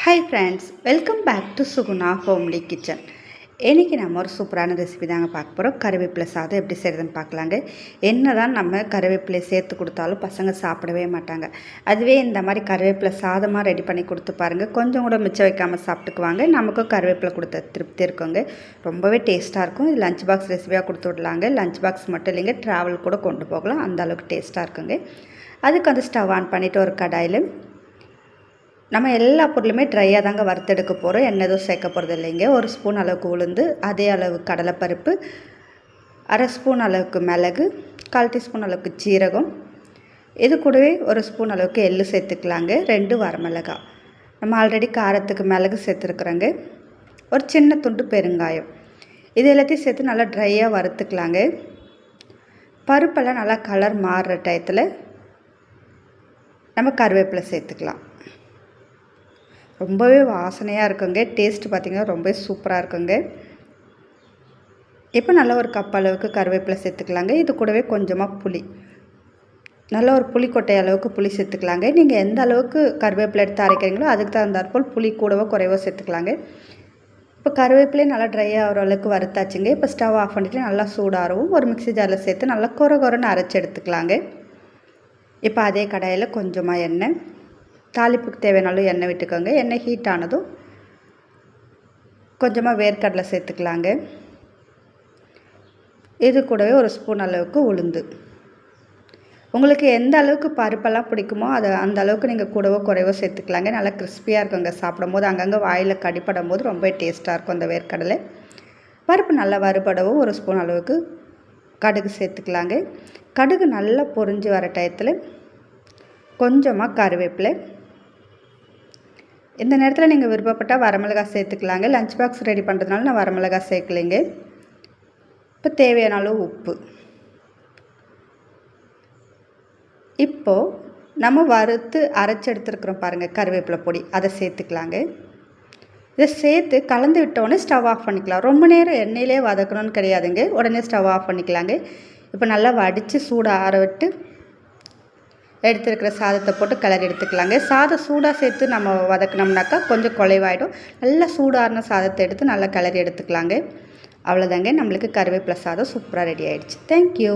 Hi friends, welcome back to Suguna homely kitchen. இன்றைக்கி நம்ம ஒரு சூப்பரான ரெசிபி தாங்க பார்க்க போகிறோம். கருவேப்பிலை சாதம் எப்படி செய்கிறதுன்னு பார்க்கலாங்க. என்ன தான் நம்ம கருவேப்பிலை சேர்த்து கொடுத்தாலும் பசங்க சாப்பிடவே மாட்டாங்க. அதுவே இந்த மாதிரி கருவேப்பிலை சாதமாக ரெடி பண்ணி கொடுத்து பாருங்கள், கொஞ்சம் கூட மிச்சம் வைக்காமல் சாப்பிட்டுக்குவாங்க. நமக்கும் கருவேப்பிலை கொடுத்த திருப்தி இருக்குங்க. ரொம்பவே டேஸ்ட்டாக இருக்கும். இது லஞ்ச் பாக்ஸ் ரெசிபியாக கொடுத்து விடலாங்க. லஞ்ச் பாக்ஸ் மட்டும் இல்லைங்க, ட்ராவல் கூட கொண்டு போகலாம். அந்த அளவுக்கு டேஸ்ட்டாக இருக்குங்க. அதுக்கு வந்து ஸ்டவ் ஆன் பண்ணிவிட்டு ஒரு கடாயில் நம்ம எல்லா பொருளுமே ட்ரையாக தாங்க வறுத்தெடுக்க போகிறோம். எண்ணெய் எதுவும் சேர்க்க போகிறது இல்லைங்க. ஒரு ஸ்பூன் அளவுக்கு உளுந்து, அதே அளவு கடலைப்பருப்பு, அரை ஸ்பூன் அளவுக்கு மிளகு, 1/4 டீஸ்பூன் அளவுக்கு சீரகம், இது கூடவே ஒரு ஸ்பூன் அளவுக்கு எள்ளு சேர்த்துக்கலாங்க. 2 வரமிளகாய், நம்ம ஆல்ரெடி காரத்துக்கு மிளகு சேர்த்துருக்குறோங்க. ஒரு சின்ன துண்டு பெருங்காயம், இது எல்லாத்தையும் சேர்த்து நல்லா ட்ரையாக வறுத்துக்கலாங்க. பருப்பெல்லாம் நல்லா கலர் மாறுற டயத்தில் நம்ம கருவேப்பிலை சேர்த்துக்கலாம். ரொம்பவே வாசனையாக இருக்குங்க. டேஸ்ட்டு பார்த்திங்கன்னா ரொம்ப சூப்பராக இருக்குங்க. இப்போ நல்லா ஒரு கப் அளவுக்கு கருவேப்பிலை சேர்த்துக்கலாங்க. இது கூடவே கொஞ்சமாக புளி, நல்ல ஒரு புளிக்கொட்டை அளவுக்கு புளி சேர்த்துக்கலாங்க. நீங்கள் எந்த அளவுக்கு கருவேப்பிலை எடுத்து அரைக்கிறீங்களோ அதுக்கு தகுந்தாற்போல் புளி கூடவோ குறைவோ சேர்த்துக்கலாங்க. இப்போ கருவேப்பிலையும் நல்லா ட்ரை ஆகிற அளவுக்கு வறுத்தாச்சுங்க. இப்போ ஸ்டவ் ஆஃப் பண்ணிவிட்டு நல்லா சூடாகவும் ஒரு மிக்ஸி ஜாரில் சேர்த்து நல்லா கொரன்னு அரைச்சி எடுத்துக்கலாங்க. இப்போ அதே கடாயில் கொஞ்சமாக எண்ணெய், தாளிப்புக்கு தேவையான எண்ணெய் விட்டுக்கோங்க. எண்ணெய் ஹீட் ஆனதும் கொஞ்சமாக வேர்க்கடலை சேர்த்துக்கலாங்க. இது கூடவே ஒரு ஸ்பூன் அளவுக்கு உளுந்து. உங்களுக்கு எந்த அளவுக்கு பருப்பெல்லாம் பிடிக்குமோ அந்த அளவுக்கு நீங்கள் கூடவோ குறைவோ சேர்த்துக்கலாங்க. நல்லா கிறிஸ்பியாக இருக்குங்க. சாப்பிடும் போது அங்கங்கே வாயில் கடிப்படும் போது ரொம்ப டேஸ்ட்டாக இருக்கும் அந்த வேர்க்கடலை. பருப்பு நல்லா வறுபடவும் ஒரு ஸ்பூன் அளவுக்கு கடுகு சேர்த்துக்கலாங்க. கடுகு நல்லா பொரிஞ்சு வர டயத்தில் கொஞ்சமாக கருவேப்பிலை, இந்த நேரத்தில் நீங்கள் விருப்பப்பட்டால் வரமிளகாய் சேர்த்துக்கலாங்க. லஞ்ச் பாக்ஸ் ரெடி பண்ணுறதுனால நான் வரமிளகாய் சேர்க்கலைங்க. இப்போ தேவையான அளவு உப்பு. இப்போது நம்ம வறுத்து அரைச்சி எடுத்துருக்குறோம் பாருங்கள் கருவேப்பிலை பொடி, அதை சேர்த்துக்கலாங்க. இதை சேர்த்து கலந்து விட்டோடனே ஸ்டவ் ஆஃப் பண்ணிக்கலாம். ரொம்ப நேரம் எண்ணெயிலே வதக்கணும்னு கிடையாதுங்க, உடனே ஸ்டவ் ஆஃப் பண்ணிக்கலாங்க. இப்போ நல்லா வடித்து சூட ஆற விட்டு எடுத்துருக்கிற சாதத்தை போட்டு கிளறி எடுத்துக்கலாங்க. சாதம் சூடாக சேர்த்து நம்ம வதக்கினோம்னாக்கா கொஞ்சம் குலைவாயிடும். நல்லா சூடான சாதத்தை எடுத்து நல்லா கிளறி எடுத்துக்கலாங்க. அவ்வளோதாங்க, நம்மளுக்கு கருவேப்பிலை சாதம் சூப்பராக ரெடி ஆகிடுச்சு. தேங்க்யூ.